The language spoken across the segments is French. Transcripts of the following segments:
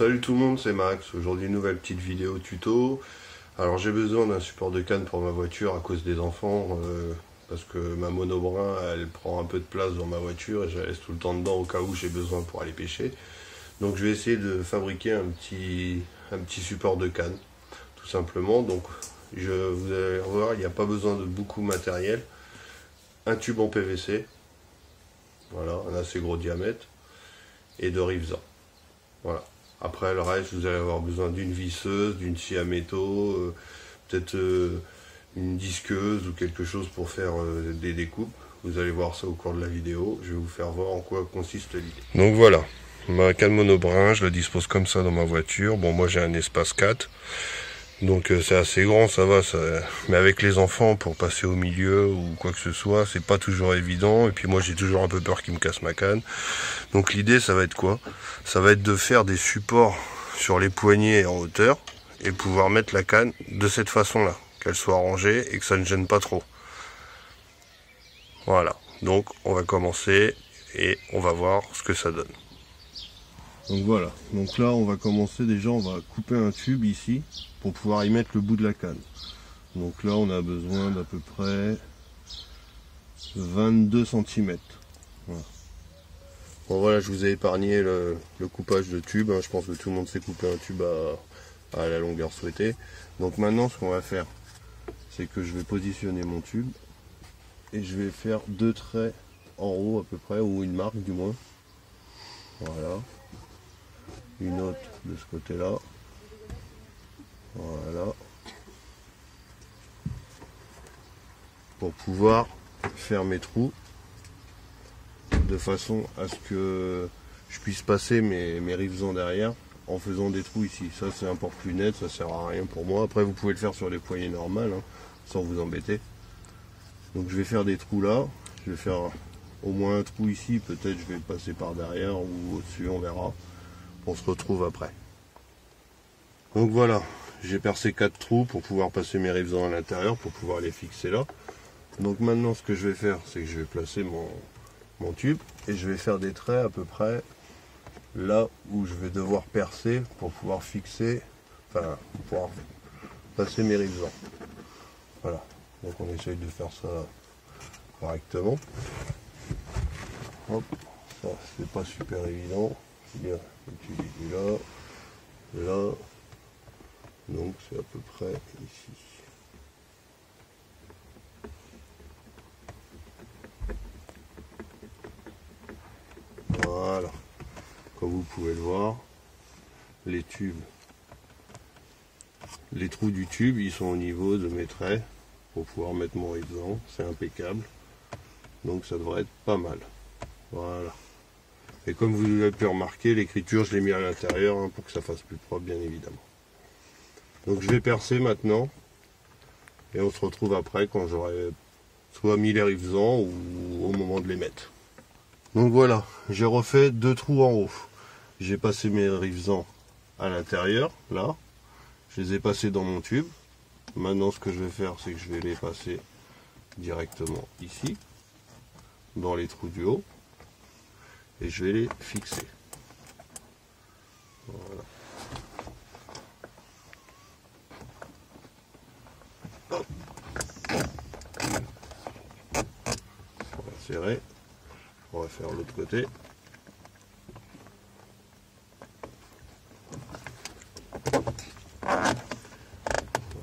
Salut tout le monde, c'est Max. Aujourd'hui une nouvelle petite vidéo tuto. Alors j'ai besoin d'un support de canne pour ma voiture à cause des enfants, parce que ma monobrin elle prend un peu de place dans ma voiture et je la laisse tout le temps dedans au cas où j'ai besoin pour aller pêcher. Donc je vais essayer de fabriquer un petit support de canne, tout simplement. Donc vous allez voir, il n'y a pas besoin de beaucoup de matériel. Un tube en PVC, voilà, un assez gros diamètre, et de Rivza. Voilà. Après le reste, vous allez avoir besoin d'une visseuse, d'une scie à métaux, peut-être une disqueuse ou quelque chose pour faire des découpes. Vous allez voir ça au cours de la vidéo. Je vais vous faire voir en quoi consiste l'idée. Donc voilà, ma canne monobrin, je la dispose comme ça dans ma voiture. Bon, moi j'ai un espace 4. Donc c'est assez grand, ça va, mais avec les enfants, pour passer au milieu ou quoi que ce soit, c'est pas toujours évident. Et puis moi j'ai toujours un peu peur qu'ils me cassent ma canne. Donc l'idée ça va être quoi? Ça va être de faire des supports sur les poignées en hauteur et pouvoir mettre la canne de cette façon-là, qu'elle soit rangée et que ça ne gêne pas trop. Voilà, donc on va commencer et on va voir ce que ça donne. Donc voilà, donc là on va commencer déjà, on va couper un tube ici pour pouvoir y mettre le bout de la canne. Donc là on a besoin d'à peu près 22 cm. Voilà. Bon voilà, je vous ai épargné le coupage de tube, hein. Je pense que tout le monde sait couper un tube à la longueur souhaitée. Donc maintenant ce qu'on va faire, c'est que je vais positionner mon tube et je vais faire deux traits en haut à peu près, ou une marque du moins. Voilà. Une autre de ce côté-là. Voilà. Pour pouvoir faire mes trous de façon à ce que je puisse passer mes rivesans derrière en faisant des trous ici. Ça c'est un port plus net, ça sert à rien pour moi. Après vous pouvez le faire sur les poignées normales, hein, sans vous embêter. Donc je vais faire des trous là. Je vais faire au moins un trou ici. Peut-être je vais passer par derrière ou au-dessus, on verra. On se retrouve après. Donc voilà, j'ai percé 4 trous pour pouvoir passer mes rivesans à l'intérieur, pour pouvoir les fixer là. Donc maintenant ce que je vais faire, c'est que je vais placer mon tube et je vais faire des traits à peu près là où je vais devoir percer pour pouvoir fixer, enfin pour pouvoir passer mes rivesans. Voilà, donc on essaye de faire ça correctement. Hop, ça c'est pas super évident. Bien utiliser là, donc c'est à peu près ici. Voilà, comme vous pouvez le voir, les tubes, les trous du tube, ils sont au niveau de mes traits pour pouvoir mettre mon rivesan, c'est impeccable, donc ça devrait être pas mal. Voilà. Et comme vous l'avez pu remarquer, l'écriture je l'ai mis à l'intérieur, hein, pour que ça fasse plus propre bien évidemment. Donc je vais percer maintenant et on se retrouve après quand j'aurai soit mis les rivesans ou au moment de les mettre. Donc voilà, j'ai refait deux trous en haut. J'ai passé mes rivesans à l'intérieur, là. Je les ai passés dans mon tube. Maintenant ce que je vais faire, c'est que je vais les passer directement ici, dans les trous du haut. Et je vais les fixer. Voilà. Hop. On va serrer. On va faire l'autre côté.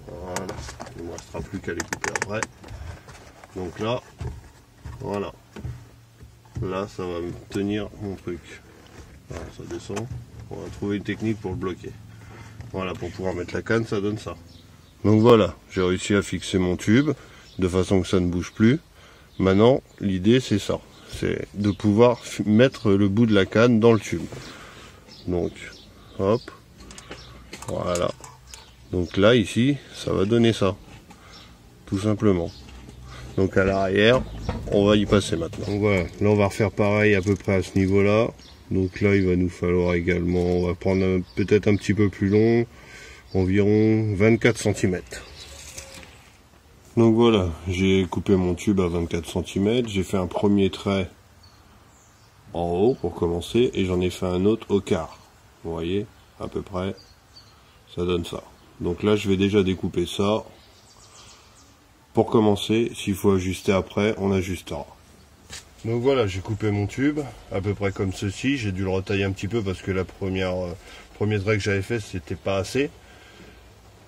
Voilà. Il ne me restera plus qu'à les couper après. Donc là, voilà. Là, ça va me tenir mon truc. Voilà, ça descend. On va trouver une technique pour le bloquer. Voilà, pour pouvoir mettre la canne, ça donne ça. Donc voilà, j'ai réussi à fixer mon tube de façon que ça ne bouge plus. Maintenant, l'idée c'est ça. C'est de pouvoir mettre le bout de la canne dans le tube. Donc, hop. Voilà. Donc là, ici, ça va donner ça. Tout simplement. Donc à l'arrière, on va y passer maintenant. Donc voilà, là on va refaire pareil à peu près à ce niveau-là. Donc là il va nous falloir également, on va prendre peut-être un petit peu plus long, environ 24 cm. Donc voilà, j'ai coupé mon tube à 24 cm, j'ai fait un premier trait en haut pour commencer et j'en ai fait un autre au quart. Vous voyez, à peu près, ça donne ça. Donc là je vais déjà découper ça. Pour commencer, s'il faut ajuster après, on ajustera. Donc voilà, j'ai coupé mon tube, à peu près comme ceci. J'ai dû le retailler un petit peu parce que la première trait que j'avais fait, c'était pas assez.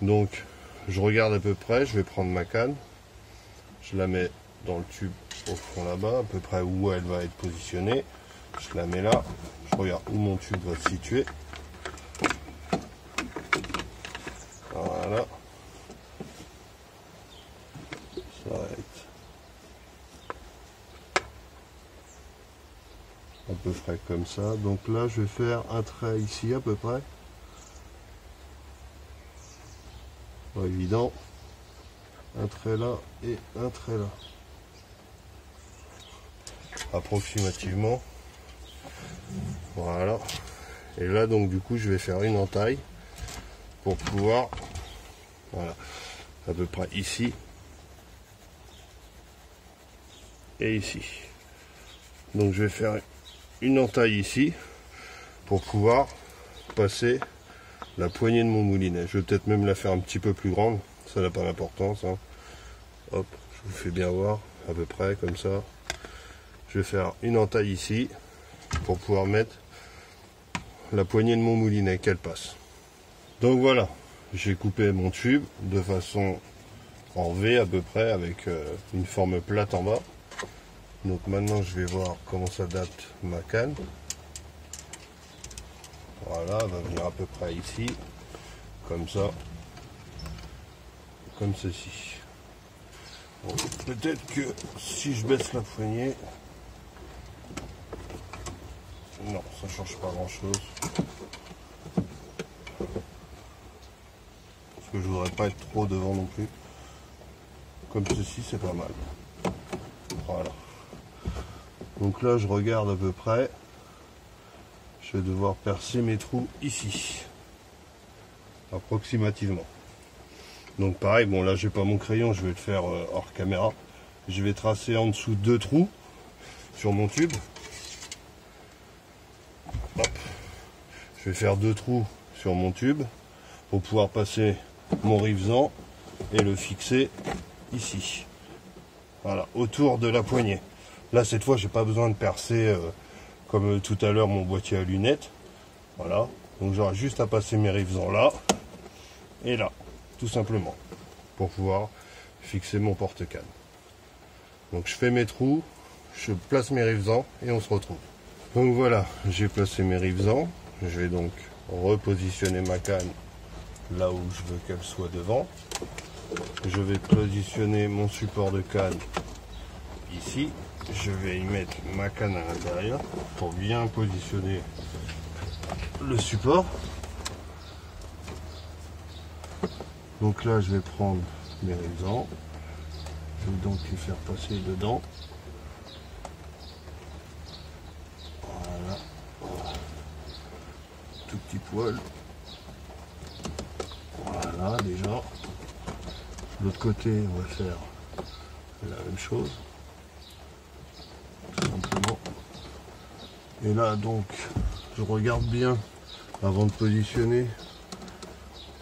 Donc, je regarde à peu près, je vais prendre ma canne. Je la mets dans le tube au fond là-bas, à peu près où elle va être positionnée. Je la mets là, je regarde où mon tube va se situer. Voilà. Ça va être à peu près comme ça. Donc là je vais faire un trait ici à peu près. Pas évident. Un trait là et un trait là. Approximativement. Voilà. Et là donc du coup je vais faire une entaille pour pouvoir, voilà, à peu près ici et ici. Donc je vais faire une entaille ici pour pouvoir passer la poignée de mon moulinet. Je vais peut-être même la faire un petit peu plus grande, ça n'a pas d'importance, hein. Hop, je vous fais bien voir à peu près comme ça. Je vais faire une entaille ici pour pouvoir mettre la poignée de mon moulinet, qu'elle passe. Donc voilà, j'ai coupé mon tube de façon en V à peu près avec une forme plate en bas. Donc maintenant je vais voir comment ça date ma canne. Voilà, elle va venir à peu près ici, comme ça, comme ceci. Bon, peut-être que si je baisse la poignée, non, ça change pas grand chose. Parce que je voudrais pas être trop devant non plus. Comme ceci, c'est pas mal. Voilà. Donc là, je regarde à peu près. Je vais devoir percer mes trous ici. Approximativement. Donc pareil, bon là, j'ai pas mon crayon, je vais le faire hors caméra. Je vais tracer en dessous 2 trous sur mon tube. Hop. Je vais faire 2 trous sur mon tube pour pouvoir passer mon rivesan et le fixer ici. Voilà, autour de la poignée. Là, cette fois, j'ai pas besoin de percer comme tout à l'heure mon boîtier à lunettes. Voilà, donc j'aurai juste à passer mes rivezans là et là, tout simplement, pour pouvoir fixer mon porte-canne. Donc je fais mes trous, je place mes rivezans et on se retrouve. Donc voilà, j'ai placé mes rivezans. Je vais donc repositionner ma canne là où je veux qu'elle soit devant. Je vais positionner mon support de canne ici. Je vais y mettre ma canne à l'intérieur pour bien positionner le support. Donc là, je vais prendre mes rivezans. Je vais donc les faire passer dedans. Voilà. Tout petit poil. Voilà, déjà. De l'autre côté, on va faire la même chose. Tout simplement. Et là, donc, je regarde bien avant de positionner.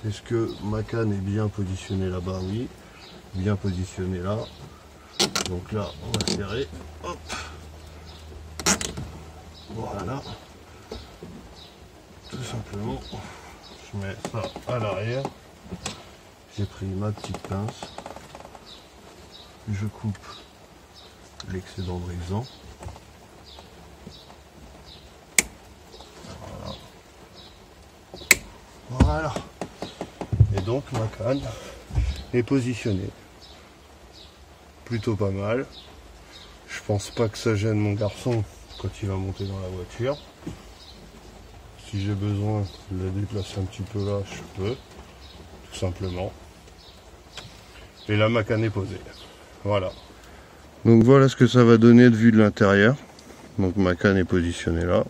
Est-ce que ma canne est bien positionnée là-bas? Oui. Bien positionnée là. Donc là, on va serrer. Hop. Voilà. Tout simplement, je mets ça à l'arrière. J'ai pris ma petite pince. Je coupe l'excédent de rivesan. Voilà. Voilà. Et donc ma canne est positionnée. Plutôt pas mal. Je pense pas que ça gêne mon garçon quand il va monter dans la voiture. Si j'ai besoin de la déplacer un petit peu là, je peux. Tout simplement. Et là ma canne est posée. Voilà. Donc voilà ce que ça va donner de vue de l'intérieur. Donc ma canne est positionnée là.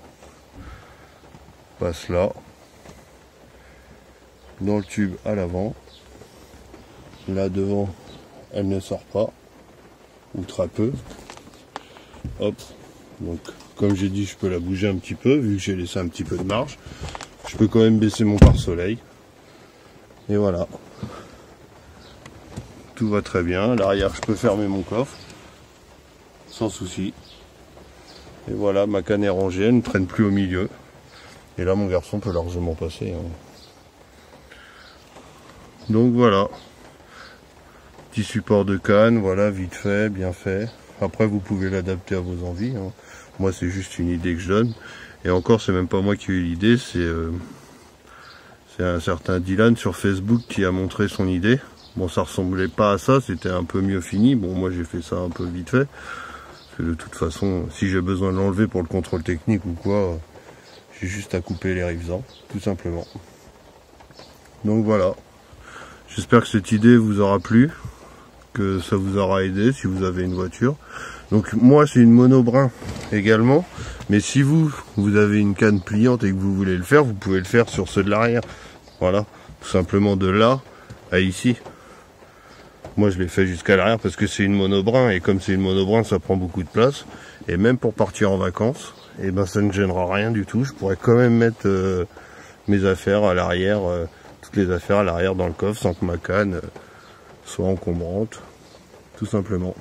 Passe là. Dans le tube à l'avant. Là devant, elle ne sort pas. Ou très peu. Hop. Donc comme j'ai dit, je peux la bouger un petit peu vu que j'ai laissé un petit peu de marge. je peux quand même baisser mon pare-soleil. Et voilà. Tout va très bien. À l'arrière, je peux fermer mon coffre. Sans souci. Et voilà, ma canne est rangée, elle ne traîne plus au milieu. Et là, mon garçon peut largement passer. Donc voilà. Petit support de canne, voilà, vite fait, bien fait. Après, vous pouvez l'adapter à vos envies. Moi, c'est juste une idée que je donne. Et encore, c'est même pas moi qui ai eu l'idée, c'est un certain Dylan sur Facebook qui a montré son idée. Bon, ça ressemblait pas à ça, c'était un peu mieux fini. Bon, moi, j'ai fait ça un peu vite fait. Parce que de toute façon, si j'ai besoin de l'enlever pour le contrôle technique ou quoi, j'ai juste à couper les rivesans, tout simplement. Donc voilà. J'espère que cette idée vous aura plu, que ça vous aura aidé si vous avez une voiture. Donc moi c'est une monobrin également, mais si vous avez une canne pliante et que vous voulez le faire, vous pouvez le faire sur ceux de l'arrière. Voilà, tout simplement de là à ici. Moi je l'ai fait jusqu'à l'arrière parce que c'est une monobrin, et comme c'est une monobrin ça prend beaucoup de place. Et même pour partir en vacances, et ben ça ne gênera rien du tout. Je pourrais quand même mettre mes affaires à l'arrière, toutes les affaires à l'arrière dans le coffre sans que ma canne soit encombrante, tout simplement.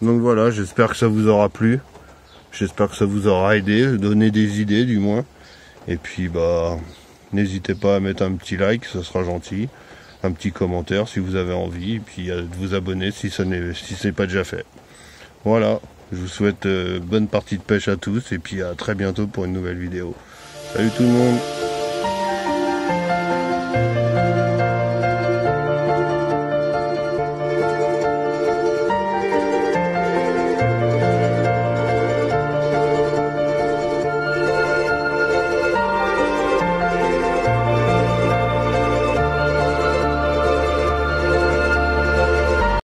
Donc voilà, j'espère que ça vous aura plu, j'espère que ça vous aura aidé, donné des idées du moins. Et puis bah, n'hésitez pas à mettre un petit like, ça sera gentil, un petit commentaire si vous avez envie, et puis de vous abonner si ce n'est pas déjà fait. Voilà, je vous souhaite bonne partie de pêche à tous, et puis à très bientôt pour une nouvelle vidéo. Salut tout le monde!